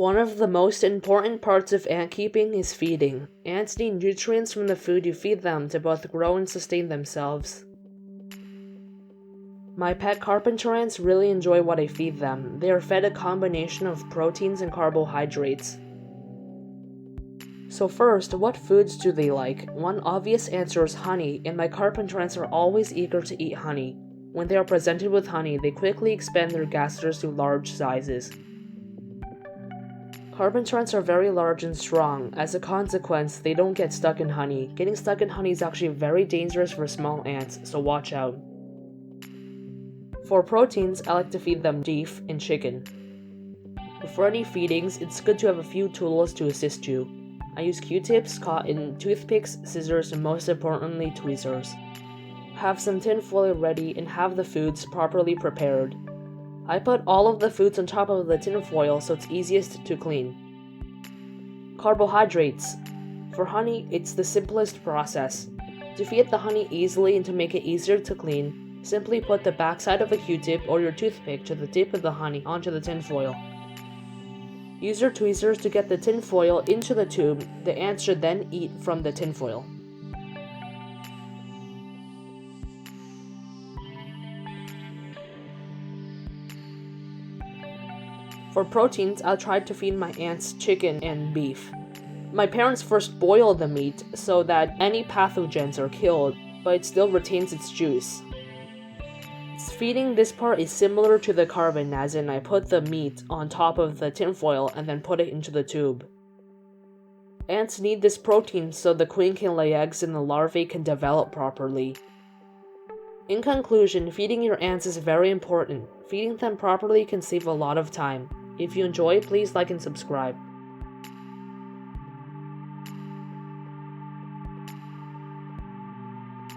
One of the most important parts of ant keeping is feeding. Ants need nutrients from the food you feed them to both grow and sustain themselves. My pet carpenter ants really enjoy what I feed them. They are fed a combination of proteins and carbohydrates. So first, what foods do they like? One obvious answer is honey, and my carpenter ants are always eager to eat honey. When they are presented with honey, they quickly expand their gasters to large sizes. Carpenter ants are very large and strong. As a consequence, they don't get stuck in honey. Getting stuck in honey is actually very dangerous for small ants, so watch out. For proteins, I like to feed them beef and chicken. For any feedings, it's good to have a few tools to assist you. I use Q-tips, cotton, toothpicks, scissors, and most importantly, tweezers. Have some tin foil ready and have the foods properly prepared. I put all of the foods on top of the tin foil so it's easiest to clean. Carbohydrates. For honey, it's the simplest process. To feed the honey easily and to make it easier to clean, simply put the backside of a Q-tip or your toothpick to the tip of the honey onto the tin foil. Use your tweezers to get the tin foil into the tube. The ants should then eat from the tin foil. For proteins, I'll try to feed my ants chicken and beef. My parents first boil the meat so that any pathogens are killed, but it still retains its juice. Feeding this part is similar to the carbon, as in I put the meat on top of the tinfoil and then put it into the tube. Ants need this protein so the queen can lay eggs and the larvae can develop properly. In conclusion, feeding your ants is very important. Feeding them properly can save a lot of time. If you enjoy, please like and subscribe.